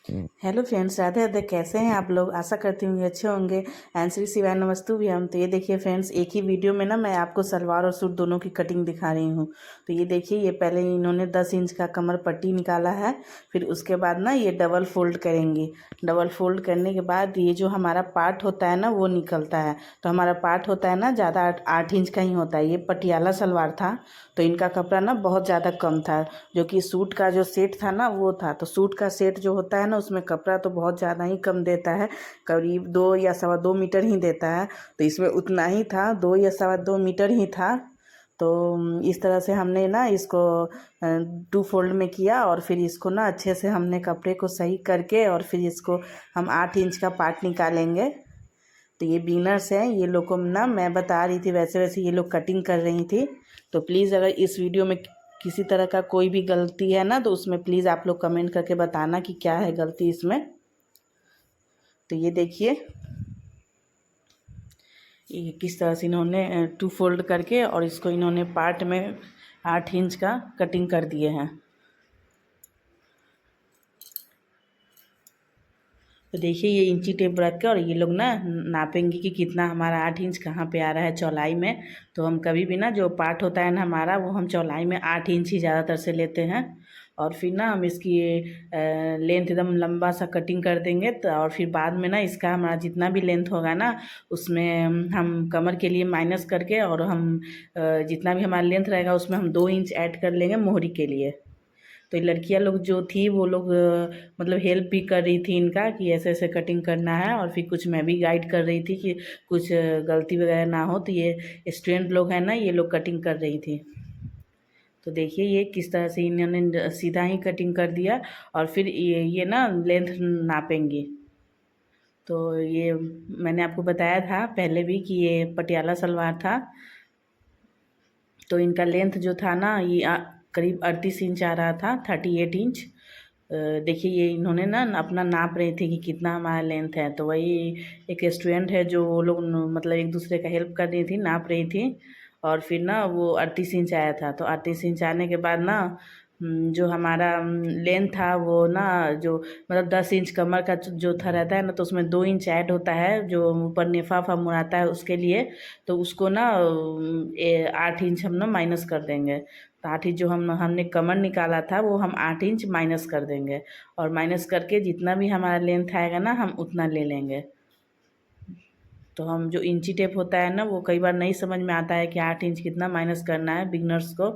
Hello friends, Radhe Radhe. कैसे हैं आप लोग? आशा करती हूँ अच्छे होंगे। एंड श्री शिवाय नमस्तु भी हम। तो ये देखिए फ्रेंड्स, एक ही वीडियो में ना मैं आपको सलवार और सूट दोनों की कटिंग दिखा रही हूँ। तो ये देखिए, ये पहले इन्होंने 10 इंच का कमर पट्टी निकाला है। फिर उसके बाद ना ये डबल फोल्ड करेंगे। डबल फोल्ड करने के बाद ये जो हमारा पार्ट होता है ना वो निकलता है। तो हमारा पार्ट होता है ना ज़्यादा 8 इंच का ही होता है। ये पटियाला सलवार था तो इनका कपड़ा ना बहुत ज़्यादा कम था। जो कि सूट का जो सेट था ना वो था। तो सूट का सेट जो होता है ना उसमें कपड़ा तो बहुत ज़्यादा ही कम देता है, करीब 2 या 2.25 मीटर ही देता है। तो इसमें उतना ही था, 2 या 2.25 मीटर ही था। तो इस तरह से हमने ना इसको 2 फोल्ड में किया और फिर इसको ना अच्छे से हमने कपड़े को सही करके और फिर इसको हम 8 इंच का पार्ट निकालेंगे। तो ये बिगिनर्स हैं, ये लोग को ना मैं बता रही थी वैसे वैसे ये लोग कटिंग कर रही थी। तो प्लीज़ अगर इस वीडियो में किसी तरह का कोई भी गलती है ना तो उसमें प्लीज़ आप लोग कमेंट करके बताना कि क्या है गलती इसमें। तो ये देखिए, ये किस तरह से इन्होंने 2 फोल्ड करके और इसको इन्होंने पार्ट में 8 इंच का कटिंग कर दिए हैं। तो देखिए, ये इंची टेप रख के और ये लोग ना नापेंगे कि कितना हमारा 8 इंच कहाँ पे आ रहा है चौड़ाई में। तो हम कभी भी ना जो पार्ट होता है ना हमारा वो हम चौड़ाई में 8 इंच ही ज़्यादातर से लेते हैं। और फिर ना हम इसकी लेंथ एकदम लंबा सा कटिंग कर देंगे। तो और फिर बाद में ना इसका हमारा जितना भी लेंथ होगा ना उसमें हम कमर के लिए माइनस करके और हम जितना भी हमारा लेंथ रहेगा उसमें हम 2 इंच ऐड कर लेंगे मोहरी के लिए। तो ये लड़कियां लोग जो थी वो लोग मतलब हेल्प भी कर रही थी इनका कि ऐसे ऐसे कटिंग करना है। और फिर कुछ मैं भी गाइड कर रही थी कि कुछ गलती वगैरह ना हो। तो ये स्टूडेंट लोग हैं ना, ये लोग कटिंग कर रही थी। तो देखिए ये किस तरह से इन्होंने सीधा ही कटिंग कर दिया। और फिर ये ना लेंथ नापेंगी। तो ये मैंने आपको बताया था पहले भी कि ये पटियाला सलवार था। तो इनका लेंथ जो था ना ये करीब 38 इंच आ रहा था, 38 इंच। देखिए ये इन्होंने ना अपना नाप रहे थे कि कितना हमारा लेंथ है। तो वही एक स्टूडेंट है जो वो लोग मतलब एक दूसरे का हेल्प कर रही थी, नाप रही थी। और फिर ना वो 38 इंच आया था। तो 38 इंच आने के बाद ना जो हमारा लेंथ था वो ना जो मतलब 10 इंच कमर का जो था रहता है ना तो उसमें 2 इंच ऐड होता है जो ऊपर नेफा फा मुड़ाता है उसके लिए। तो उसको ना 8 इंच हम ना माइनस कर देंगे। तो 8 इंच जो हमने कमर निकाला था वो हम 8 इंच माइनस कर देंगे। और माइनस करके जितना भी हमारा लेंथ आएगा ना हम उतना ले लेंगे। तो हम जो इंची टेप होता है ना वो कई बार नहीं समझ में आता है कि 8 इंच कितना माइनस करना है बिगनर्स को।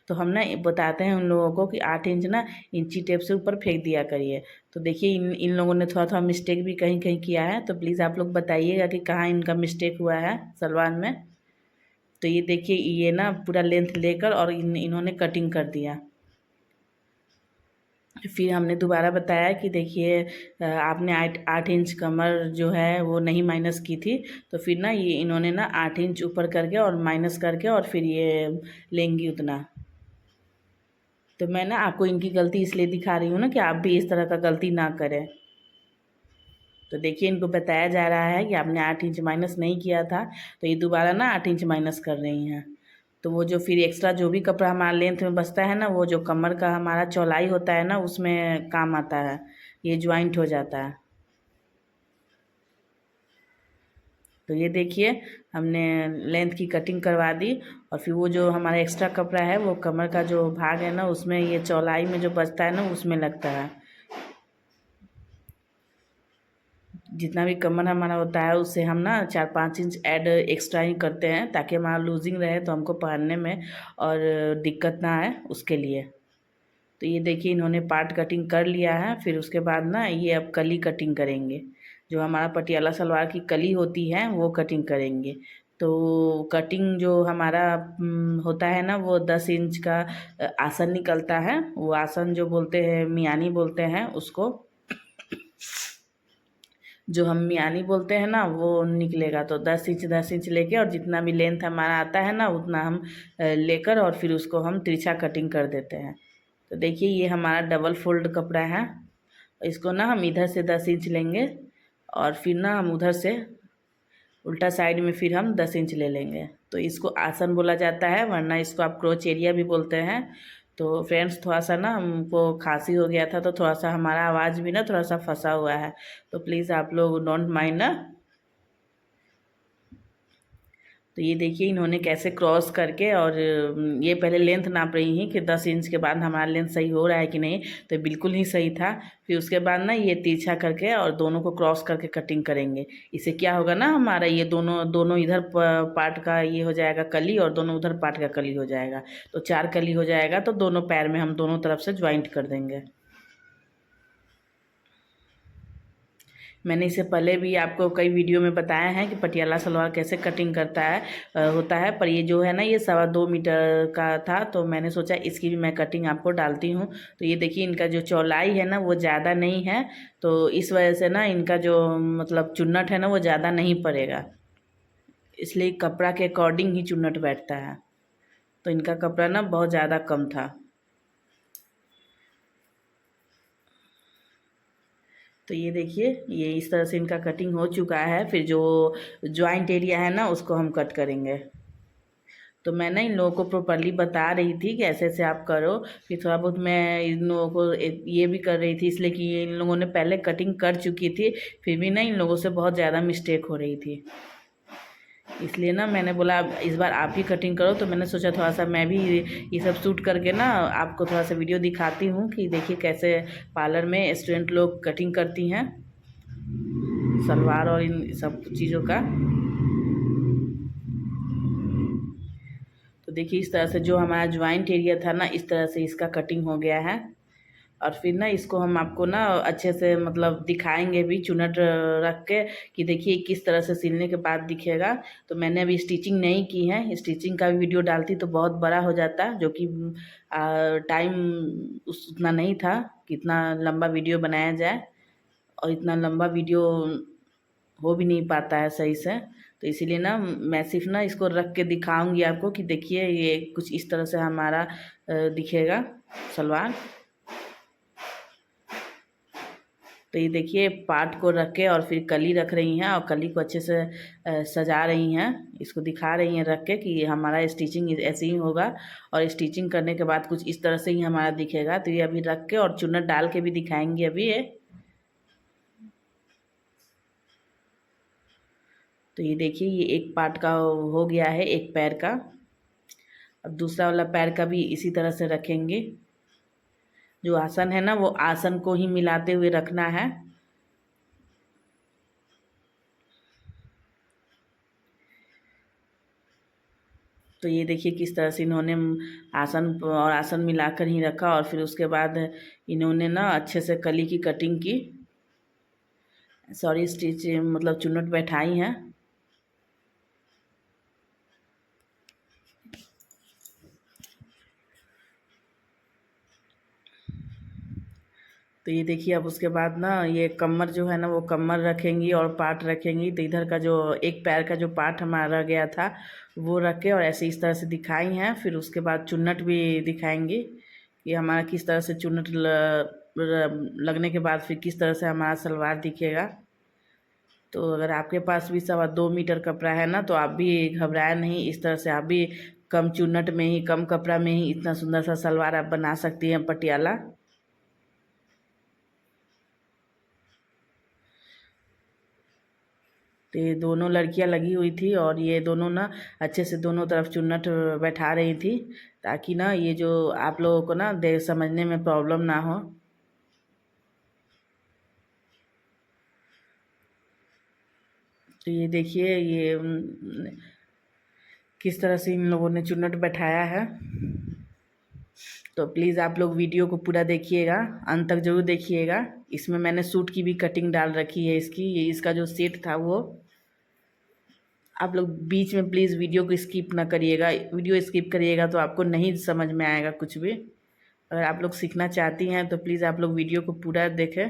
तो हम ना बताते हैं उन लोगों को कि 8 इंच ना इंची टेप से ऊपर फेंक दिया करिए। तो देखिए इन लोगों ने थोड़ा थोड़ा मिस्टेक भी कहीं कहीं किया है। तो प्लीज़ आप लोग बताइएगा कि कहाँ इनका मिस्टेक हुआ है सलवार में। तो ये देखिए ये ना पूरा लेंथ लेकर और इन्होंने कटिंग कर दिया। फिर हमने दोबारा बताया कि देखिए आपने 8 इंच कमर जो है वो नहीं माइनस की थी। तो फिर ना ये इन्होंने ना 8 इंच ऊपर करके और माइनस करके और फिर ये लेंगी उतना। तो मैं ना आपको इनकी गलती इसलिए दिखा रही हूँ ना कि आप भी इस तरह का गलती ना करें। तो देखिए इनको बताया जा रहा है कि आपने 8 इंच माइनस नहीं किया था। तो ये दोबारा ना 8 इंच माइनस कर रही हैं। तो वो जो फिर एक्स्ट्रा जो भी कपड़ा हमारा लेंथ में बचता है ना वो जो कमर का हमारा चौड़ाई होता है ना उसमें काम आता है, ये ज्वाइंट हो जाता है। तो ये देखिए हमने लेंथ की कटिंग करवा दी। और फिर वो जो हमारा एक्स्ट्रा कपड़ा है वो कमर का जो भाग है ना उसमें ये चौड़ाई में जो बचता है ना उसमें लगता है। जितना भी कमर हमारा होता है उससे हम ना 4-5 इंच ऐड एक्स्ट्रा ही करते हैं ताकि हमारा लूजिंग रहे तो हमको पहनने में और दिक्कत ना आए उसके लिए। तो ये देखिए इन्होंने पार्ट कटिंग कर लिया है। फिर उसके बाद ना ये अब कली कटिंग करेंगे। जो हमारा पटियाला सलवार की कली होती है वो कटिंग करेंगे। तो कटिंग जो हमारा होता है ना वो 10 इंच का आसन निकलता है। वो आसन जो बोलते हैं मियानी बोलते हैं उसको। जो हम मियानी बोलते हैं ना वो निकलेगा। तो 10 इंच लेके और जितना भी लेंथ हमारा आता है ना उतना हम लेकर और फिर उसको हम तिरछा कटिंग कर देते हैं। तो देखिए ये हमारा डबल फोल्ड कपड़ा है। इसको ना हम इधर से 10 इंच लेंगे और फिर ना हम उधर से उल्टा साइड में फिर हम 10 इंच ले लेंगे। तो इसको आसन बोला जाता है, वरना इसको आप क्रोच एरिया भी बोलते हैं। तो फ्रेंड्स थोड़ा सा ना हमको खांसी हो गया था, तो थोड़ा सा हमारा आवाज़ भी ना थोड़ा सा फंसा हुआ है, तो प्लीज़ आप लोग डोंट माइंड ना। तो ये देखिए इन्होंने कैसे क्रॉस करके, और ये पहले लेंथ नाप रही हैं कि 10 इंच के बाद हमारा लेंथ सही हो रहा है कि नहीं, तो बिल्कुल ही सही था। फिर उसके बाद ना ये तिरछा करके और दोनों को क्रॉस करके कटिंग करेंगे। इससे क्या होगा ना, हमारा ये दोनों दोनों इधर पार्ट का ये हो जाएगा कली, और दोनों उधर पार्ट का कली हो जाएगा। तो 4 कली हो जाएगा, तो दोनों पैर में हम दोनों तरफ से ज्वाइंट कर देंगे। मैंने इससे पहले भी आपको कई वीडियो में बताया है कि पटियाला सलवार कैसे कटिंग करता है होता है, पर ये जो है ना ये 2.25 मीटर का था, तो मैंने सोचा इसकी भी मैं कटिंग आपको डालती हूँ। तो ये देखिए इनका जो चौड़ाई है ना वो ज़्यादा नहीं है, तो इस वजह से ना इनका जो मतलब चुन्नट है ना वो ज़्यादा नहीं पड़ेगा, इसलिए कपड़ा के अकॉर्डिंग ही चुन्नट बैठता है। तो इनका कपड़ा ना बहुत ज़्यादा कम था। तो ये देखिए ये इस तरह से इनका कटिंग हो चुका है। फिर जो जॉइंट एरिया है ना उसको हम कट करेंगे। तो मैं ना इन लोगों को प्रॉपरली बता रही थी कि ऐसे ऐसे आप करो। फिर थोड़ा बहुत मैं इन लोगों को ये भी कर रही थी, इसलिए कि इन लोगों ने पहले कटिंग कर चुकी थी, फिर भी ना इन लोगों से बहुत ज़्यादा मिस्टेक हो रही थी। इसलिए ना मैंने बोला अब इस बार आप ही कटिंग करो, तो मैंने सोचा थोड़ा सा मैं भी ये सब शूट करके ना आपको थोड़ा सा वीडियो दिखाती हूँ कि देखिए कैसे पार्लर में स्टूडेंट लोग कटिंग करती हैं सलवार और इन सब चीज़ों का। तो देखिए इस तरह से जो हमारा ज्वाइंट एरिया था ना इस तरह से इसका कटिंग हो गया है। और फिर ना इसको हम आपको ना अच्छे से मतलब दिखाएंगे भी चुनट रख के कि देखिए किस तरह से सिलने के बाद दिखेगा। तो मैंने अभी स्टिचिंग नहीं की है, स्टिचिंग का भी वीडियो डालती तो बहुत बड़ा हो जाता, जो कि टाइम उतना नहीं था कि इतना लंबा वीडियो बनाया जाए, और इतना लंबा वीडियो हो भी नहीं पाता है सही से। तो इसीलिए ना मैं सिर्फ ना इसको रख के दिखाऊंगी आपको कि देखिए ये कुछ इस तरह से हमारा दिखेगा सलवार। तो ये देखिए पार्ट को रख के और फिर कली रख रही हैं, और कली को अच्छे से सजा रही हैं, इसको दिखा रही हैं रख के कि हमारा स्टिचिंग ऐसे ही होगा। और स्टिचिंग करने के बाद कुछ इस तरह से ही हमारा दिखेगा। तो ये अभी रख के और चुन्नट डाल के भी दिखाएंगे अभी ये। तो ये देखिए ये एक पार्ट का हो गया है, एक पैर का। अब दूसरा वाला पैर का भी इसी तरह से रखेंगे। जो आसन है ना वो आसन को ही मिलाते हुए रखना है। तो ये देखिए किस तरह से इन्होंने आसन और आसन मिलाकर ही रखा, और फिर उसके बाद इन्होंने ना अच्छे से कली की कटिंग की, सॉरी स्टिच मतलब चुन्नट बैठाई हैं। तो ये देखिए अब उसके बाद ना ये कमर जो है ना वो कमर रखेंगी और पार्ट रखेंगी। तो इधर का जो एक पैर का जो पार्ट हमारा रह गया था वो रख के और ऐसे इस तरह से दिखाई हैं। फिर उसके बाद चुन्नट भी दिखाएंगी कि हमारा किस तरह से चुन्नट लगने के बाद फिर किस तरह से हमारा सलवार दिखेगा। तो अगर आपके पास भी 2.25 मीटर कपड़ा है ना तो आप भी घबराए नहीं, इस तरह से आप भी कम चुन्नट में ही कम कपड़ा में ही इतना सुंदर सा सलवार आप बना सकती हैं पटियाला। तो ये दोनों लड़कियां लगी हुई थी और ये दोनों ना अच्छे से दोनों तरफ चुन्नट बैठा रही थी, ताकि ना ये जो आप लोगों को ना देख समझने में प्रॉब्लम ना हो। तो ये देखिए ये किस तरह से इन लोगों ने चुन्नट बैठाया है। तो प्लीज़ आप लोग वीडियो को पूरा देखिएगा, अंत तक ज़रूर देखिएगा। इसमें मैंने सूट की भी कटिंग डाल रखी है इसकी, ये इसका जो सेट था वो। आप लोग बीच में प्लीज़ वीडियो को स्किप ना करिएगा, वीडियो स्किप करिएगा तो आपको नहीं समझ में आएगा कुछ भी। अगर आप लोग सीखना चाहती हैं तो प्लीज़ आप लोग वीडियो को पूरा देखें।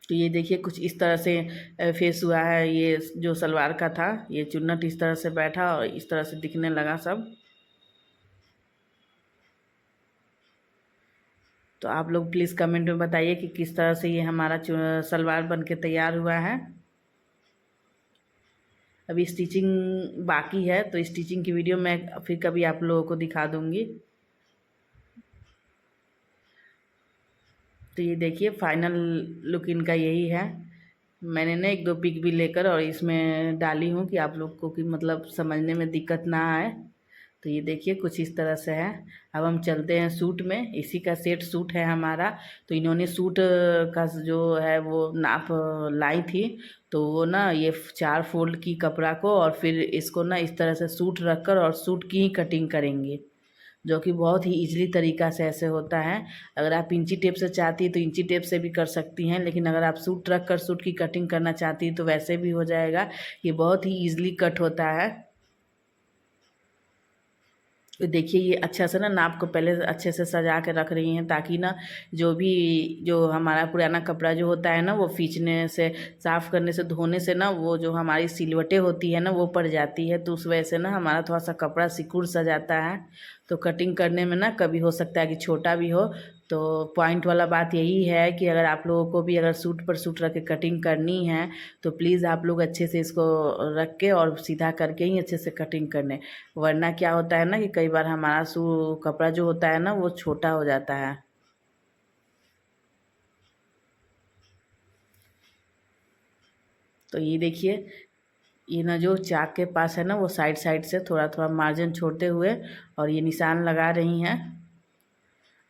तो ये देखिए कुछ इस तरह से फेस हुआ है, ये जो सलवार का था ये चुन्नट इस तरह से बैठा और इस तरह से दिखने लगा सब। तो आप लोग प्लीज़ कमेंट में बताइए कि किस तरह से ये हमारा सलवार बन के तैयार हुआ है। अभी स्टिचिंग बाकी है, तो स्टिचिंग की वीडियो मैं फिर कभी आप लोगों को दिखा दूँगी। तो ये देखिए फाइनल लुक इनका यही है। मैंने ना एक दो पिक भी लेकर और इसमें डाली हूँ कि आप लोग को कि मतलब समझने में दिक्कत ना आए। तो ये देखिए कुछ इस तरह से है। अब हम चलते हैं सूट में, इसी का सेट सूट है हमारा। तो इन्होंने सूट का जो है वो नाप लाई थी, तो वो ना ये 4 फोल्ड की कपड़ा को और फिर इसको ना इस तरह से सूट रख कर और सूट की ही कटिंग करेंगे, जो कि बहुत ही ईज़िली तरीक़ा से ऐसे होता है। अगर आप इंची टेप से चाहती हैं तो इंची टेप से भी कर सकती हैं, लेकिन अगर आप सूट रख कर सूट की कटिंग करना चाहती हैं तो वैसे भी हो जाएगा। ये बहुत ही ईज़िली कट होता है। तो देखिए ये अच्छा से ना नाप को पहले अच्छे से सजा के रख रही हैं, ताकि ना जो हमारा पुराना कपड़ा जो होता है ना वो खींचने से, साफ़ करने से, धोने से ना वो जो हमारी सिलवटें होती है ना वो पड़ जाती है, तो उस वजह से ना हमारा थोड़ा सा कपड़ा सिकुड़ सा जाता है। तो कटिंग करने में ना कभी हो सकता है कि छोटा भी हो। तो पॉइंट वाला बात यही है कि अगर आप लोगों को भी अगर सूट पर सूट रख के कटिंग करनी है तो प्लीज़ आप लोग अच्छे से इसको रख के और सीधा करके ही अच्छे से कटिंग करने, वरना क्या होता है ना कि कई बार हमारा कपड़ा जो होता है ना वो छोटा हो जाता है। तो ये देखिए, ये ना जो चाक के पास है ना वो साइड साइड से थोड़ा थोड़ा मार्जिन छोड़ते हुए और ये निशान लगा रही हैं।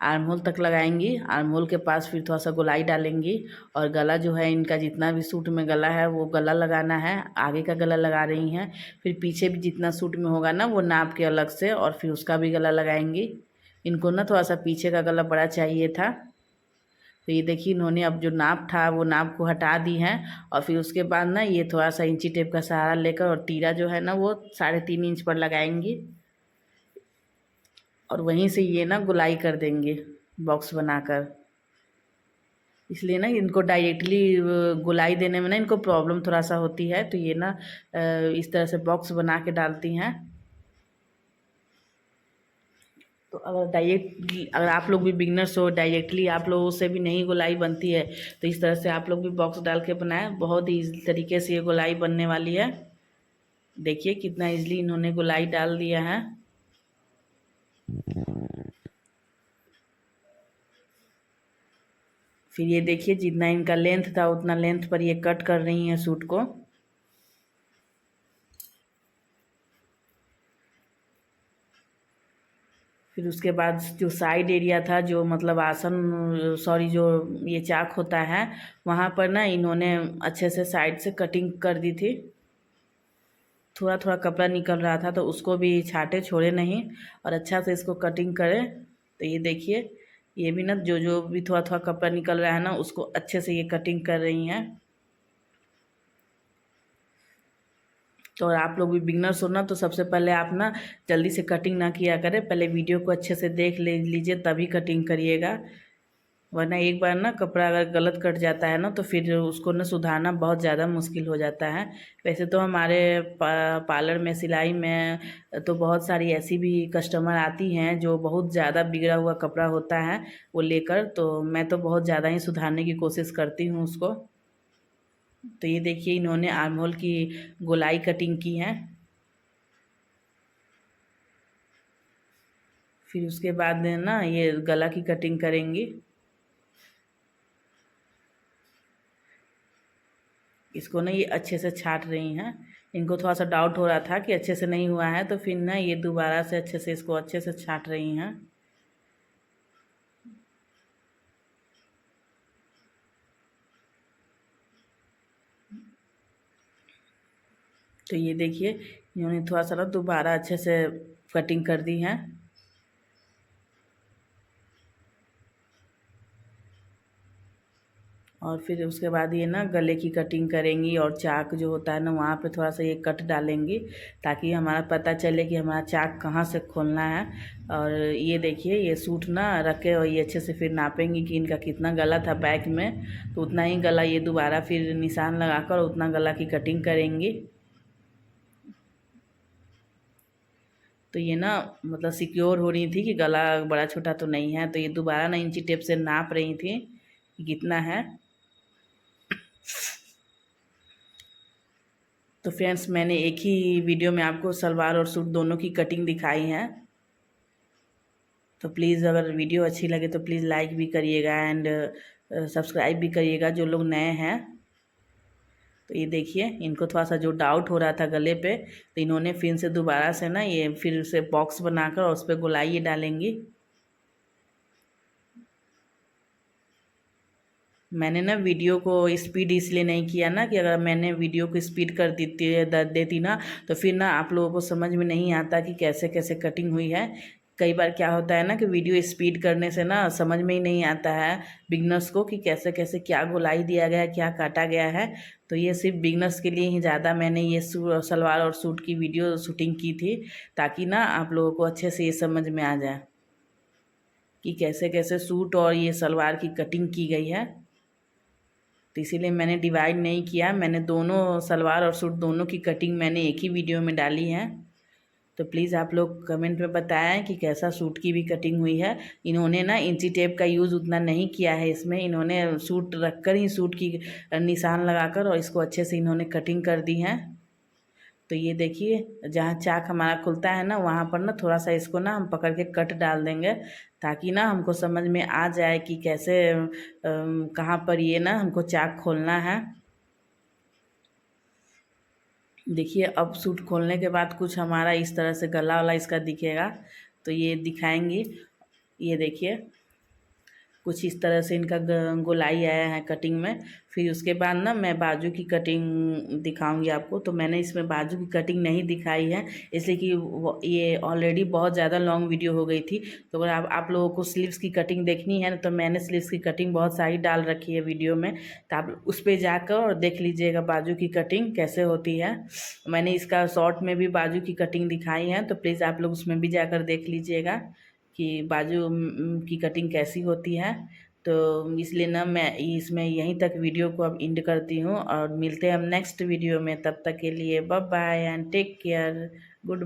आर्म होल तक लगाएंगी, आर्म होल के पास फिर थोड़ा सा गोलाई डालेंगी और गला जो है इनका जितना भी सूट में गला है वो गला लगाना है। आगे का गला लगा रही हैं, फिर पीछे भी जितना सूट में होगा ना वो नाप के अलग से और फिर उसका भी गला लगाएंगी। इनको ना थोड़ा सा पीछे का गला बड़ा चाहिए था। तो ये देखिए इन्होंने अब जो नाप था वो नाप को हटा दी हैं और फिर उसके बाद ना ये थोड़ा सा इंची टेप का सहारा लेकर और तीरा जो है ना वो 3.5 इंच पर लगाएंगी और वहीं से ये ना गुलाई कर देंगे बॉक्स बनाकर। इसलिए ना इनको डायरेक्टली गुलाई देने में ना इनको प्रॉब्लम थोड़ा सा होती है, तो ये ना इस तरह से बॉक्स बना के डालती हैं। तो अगर आप लोग भी बिगनर्स हो, डायरेक्टली आप लोगों से भी नहीं गोलाई बनती है, तो इस तरह से आप लोग भी बॉक्स डाल के बनाएं। बहुत ही ईजी तरीके से ये गोलाई बनने वाली है। देखिए कितना ईजिली इन्होंने गोलाई डाल दिया है। फिर ये देखिए जितना इनका लेंथ था उतना लेंथ पर ये कट कर रही हैं सूट को। फिर उसके बाद जो साइड एरिया था, जो मतलब जो ये चाक होता है, वहाँ पर ना इन्होंने अच्छे से साइड से कटिंग कर दी थी। थोड़ा थोड़ा कपड़ा निकल रहा था तो उसको भी छाटे, छोड़े नहीं और अच्छा से इसको कटिंग करें। तो ये देखिए ये भी ना जो जो भी थोड़ा थोड़ा कपड़ा निकल रहा है ना उसको अच्छे से ये कटिंग कर रही हैं। तो और आप लोग भी बिगनर्स हो ना तो सबसे पहले आप ना जल्दी से कटिंग ना किया करें, पहले वीडियो को अच्छे से देख ले लीजिए तभी कटिंग करिएगा। वरना एक बार ना कपड़ा अगर गलत कट जाता है ना तो फिर उसको ना सुधारना बहुत ज़्यादा मुश्किल हो जाता है। वैसे तो हमारे पार्लर में, सिलाई में तो बहुत सारी ऐसी भी कस्टमर आती हैं जो बहुत ज़्यादा बिगड़ा हुआ कपड़ा होता है वो लेकर, तो मैं तो बहुत ज़्यादा ही सुधारने की कोशिश करती हूँ उसको। तो ये देखिए इन्होंने आर्म होल की गोलाई कटिंग की है। फिर उसके बाद ना ये गला की कटिंग करेंगी। इसको ना ये अच्छे से छाट रही हैं। इनको थोड़ा सा डाउट हो रहा था कि अच्छे से नहीं हुआ है, तो फिर ना ये दोबारा से अच्छे से इसको अच्छे से छाट रही हैं। तो ये देखिए इन्होंने थोड़ा सा ना दोबारा अच्छे से कटिंग कर दी है। और फिर उसके बाद ये ना गले की कटिंग करेंगी और चाक जो होता है ना वहाँ पे थोड़ा सा ये कट डालेंगी, ताकि हमारा पता चले कि हमारा चाक कहाँ से खोलना है। और ये देखिए ये सूट ना रखे और ये अच्छे से फिर नापेंगी कि इनका कितना गला था बैक में, तो उतना ही गला ये दोबारा फिर निशान लगाकर उतना गला की कटिंग करेंगी। तो ये ना मतलब सिक्योर हो रही थी कि गला बड़ा छोटा तो नहीं है, तो ये दोबारा ना इंची टेप से नाप रही थी कि कितना है। तो फ्रेंड्स, मैंने एक ही वीडियो में आपको सलवार और सूट दोनों की कटिंग दिखाई है। तो प्लीज़ अगर वीडियो अच्छी लगे तो प्लीज़ लाइक भी करिएगा एंड सब्सक्राइब भी करिएगा जो लोग नए हैं। तो ये देखिए, इनको थोड़ा सा जो डाउट हो रहा था गले पे, तो इन्होंने फिर से दोबारा से ना ये फिर से बॉक्स बनाकर और उस पर गोलाई ये डालेंगी। मैंने ना वीडियो को स्पीड इसलिए नहीं किया ना कि अगर मैंने वीडियो को स्पीड कर देती ना तो फिर ना आप लोगों को समझ में नहीं आता कि कैसे कैसे कटिंग हुई है। कई बार क्या होता है ना कि वीडियो स्पीड करने से ना समझ में ही नहीं आता है बिगनर्स को कि कैसे कैसे क्या गोलाई दिया गया है, क्या काटा गया है। तो ये सिर्फ बिगनर्स के लिए ही ज़्यादा मैंने ये सलवार और सूट की वीडियो शूटिंग की थी, ताकि ना आप लोगों को अच्छे से ये समझ में आ जाए कि कैसे कैसे सूट और ये सलवार की कटिंग की गई है। तो इसीलिए मैंने डिवाइड नहीं किया, मैंने दोनों सलवार और सूट दोनों की कटिंग मैंने एक ही वीडियो में डाली है। तो प्लीज़ आप लोग कमेंट में बताएं कि कैसा सूट की भी कटिंग हुई है। इन्होंने ना इंची टेप का यूज़ उतना नहीं किया है इसमें, इन्होंने सूट रखकर ही सूट की निशान लगाकर और इसको अच्छे से इन्होंने कटिंग कर दी है। तो ये देखिए, जहाँ चाक हमारा खुलता है ना वहाँ पर ना थोड़ा सा इसको ना हम पकड़ के कट डाल देंगे, ताकि ना हमको समझ में आ जाए कि कैसे कहाँ पर ये ना हमको चाक खोलना है। देखिए, अब सूट खोलने के बाद कुछ हमारा इस तरह से गला वाला इसका दिखेगा, तो ये दिखाएंगी। ये देखिए, कुछ इस तरह से इनका गोलाई आया है कटिंग में। फिर उसके बाद ना मैं बाजू की कटिंग दिखाऊंगी आपको। तो मैंने इसमें बाजू की कटिंग नहीं दिखाई है इसलिए कि ये ऑलरेडी बहुत ज़्यादा लॉन्ग वीडियो हो गई थी। तो अगर आप लोगों को स्लीव्स की कटिंग देखनी है तो मैंने स्लीव्स की कटिंग बहुत सारी डाल रखी है वीडियो में, तो आप उस पर जाकर और देख लीजिएगा बाजू की कटिंग कैसे होती है। मैंने इसका शॉर्ट में भी बाजू की कटिंग दिखाई है, तो प्लीज़ आप लोग उसमें भी जाकर देख लीजिएगा कि बाजू की कटिंग कैसी होती है। तो इसलिए ना मैं इसमें यहीं तक वीडियो को अब एंड करती हूँ और मिलते हैं हम नेक्स्ट वीडियो में। तब तक के लिए bye bye and take care. Good